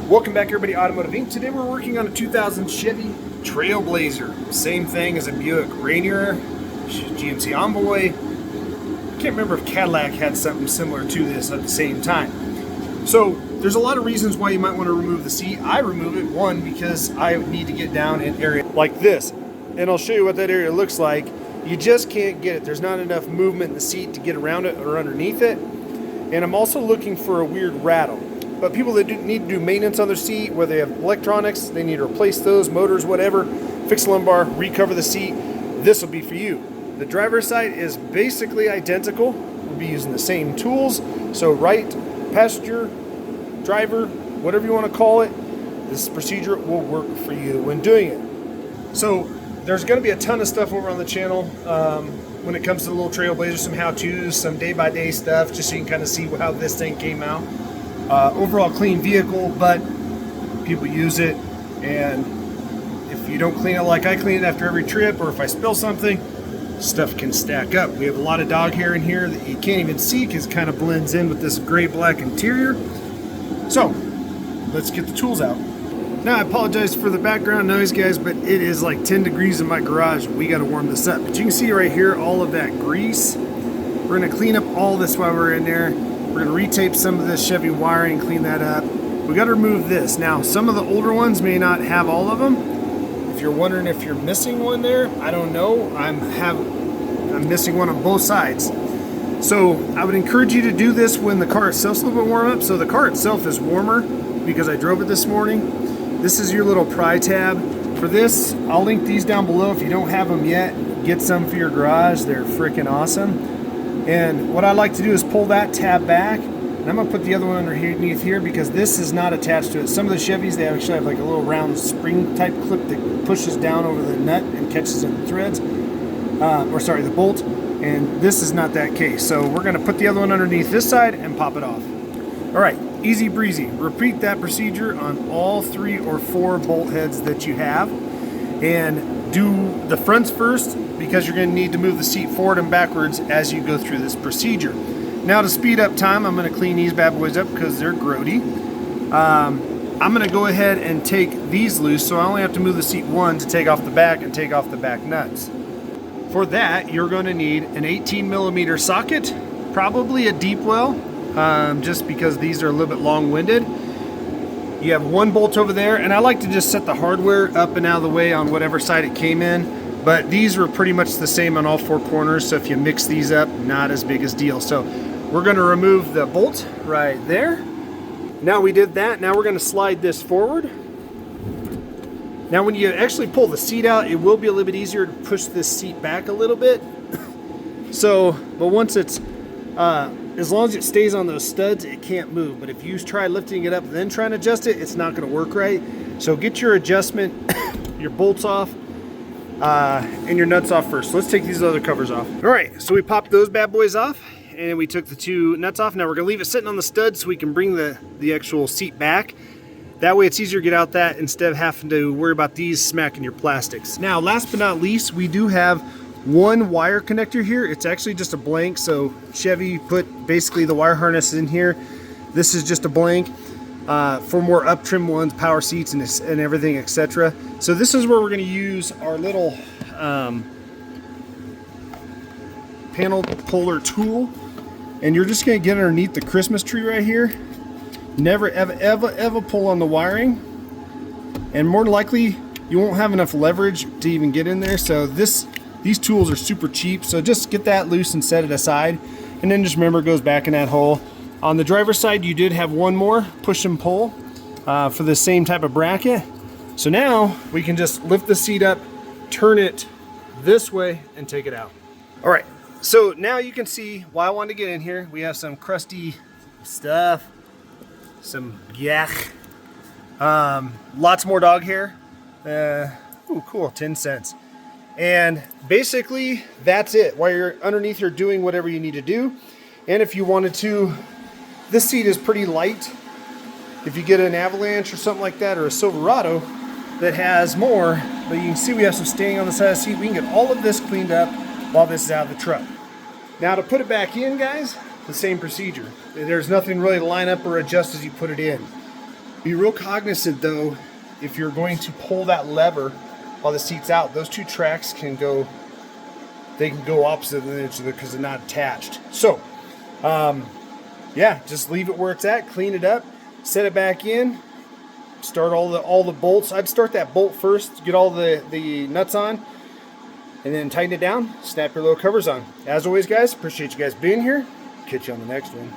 Welcome back, everybody, Automotive Inc. Today we're working on a 2000 Chevy Trailblazer. Same thing as a Buick Rainier, GMC Envoy. I can't remember if Cadillac had something similar to this at the same time. So there's a lot of reasons why you might want to remove the seat. I remove it, one, because I need to get down in an area like this. And I'll show you what that area looks like. You just can't get it. There's not enough movement in the seat to get around it or underneath it. And I'm also looking for a weird rattle. But people that need to do maintenance on their seat, where they have electronics, they need to replace those, motors, whatever, fix the lumbar, recover the seat, this will be for you. The driver's side is basically identical. We'll be using the same tools. So right, passenger, driver, whatever you want to call it, this procedure will work for you when doing it. So there's going to be a ton of stuff over on the channel when it comes to the little Trailblazer, some how-tos, some day-by-day stuff, just so you can kind of see how this thing came out. Overall clean vehicle, but people use it, and if you don't clean it like I clean it after every trip, or if I spill something, stuff can stack up. We have a lot of dog hair in here that you can't even see because it kind of blends in with this gray-black interior. So let's get the tools out. Now, I apologize for the background noise, guys, but it is like 10 degrees in my garage. We got to warm this up. But you can see right here all of that grease. We're going to clean up all this while we're in there. We're going to retape some of this Chevy wiring, clean that up. We got to remove this. Now, some of the older ones may not have all of them. If you're wondering if you're missing one there, I don't know. I'm missing one on both sides. So I would encourage you to do this when the car itself's a little bit warm up. So the car itself is warmer because I drove it this morning. This is your little pry tab. For this, I'll link these down below. If you don't have them yet, get some for your garage. They're freaking awesome. And what I like to do is pull that tab back, and I'm going to put the other one underneath here because this is not attached to it. Some of the Chevys, they actually have like a little round spring type clip that pushes down over the nut and catches in the threads, the bolt, and this is not that case. So we're going to put the other one underneath this side and pop it off. All right, easy breezy. Repeat that procedure on all 3 or 4 bolt heads that you have, and do the fronts first, because you're going to need to move the seat forward and backwards as you go through this procedure. Now, to speed up time, I'm going to clean these bad boys up because they're grody. I'm going to go ahead and take these loose, so I only have to move the seat one to take off the back and take off the back nuts. For that, you're going to need an 18mm socket, probably a deep well, just because these are a little bit long-winded. You have 1 bolt over there, and I like to just set the hardware up and out of the way on whatever side it came in. But these were pretty much the same on all 4 corners, so if you mix these up, not as big a deal. So we're going to remove the bolt right there. Now we did that. Now we're going to slide this forward. Now when you actually pull the seat out, it will be a little bit easier to push this seat back a little bit. But once it's, as long as it stays on those studs, it can't move. But if you try lifting it up and then trying to adjust it, it's not going to work right. So get your adjustment, your bolts off, and your nuts off first. So let's take these other covers off. All right, so we popped those bad boys off, and we took the 2 nuts off. Now we're gonna leave it sitting on the stud so we can bring the actual seat back. That way it's easier to get out that instead of having to worry about these smacking your plastics. Now, last but not least, we do have 1 wire connector here. It's actually just a blank, so Chevy put basically the wire harness in here. This is just a blank. For more up trim ones, power seats and everything, etc. So this is where we're going to use our little panel puller tool, and you're just going to get underneath the Christmas tree right here. Never ever pull on the wiring, and more than likely you won't have enough leverage to even get in there. So these tools are super cheap, so just get that loose and set it aside, and then just remember it goes back in that hole. On the driver's side, you did have 1 more push and pull for the same type of bracket. So now we can just lift the seat up, turn it this way, and take it out. All right, so now you can see why I wanted to get in here. We have some crusty stuff, some yak, lots more dog hair. Ooh, cool, 10 cents. And basically, that's it. While you're underneath, you're doing whatever you need to do. And if you wanted to, this seat is pretty light. If you get an Avalanche or something like that, or a Silverado that has more, but you can see we have some staying on the side of the seat. We can get all of this cleaned up while this is out of the truck. Now to put it back in, guys, the same procedure. There's nothing really to line up or adjust as you put it in. Be real cognizant though, if you're going to pull that lever while the seat's out, those two tracks can go, they can go opposite of each other because they're not attached. So, yeah, just leave it where it's at, clean it up, set it back in, start all the bolts. I'd start that bolt first, get all the nuts on, and then tighten it down, snap your little covers on. As always, guys, appreciate you guys being here. Catch you on the next one.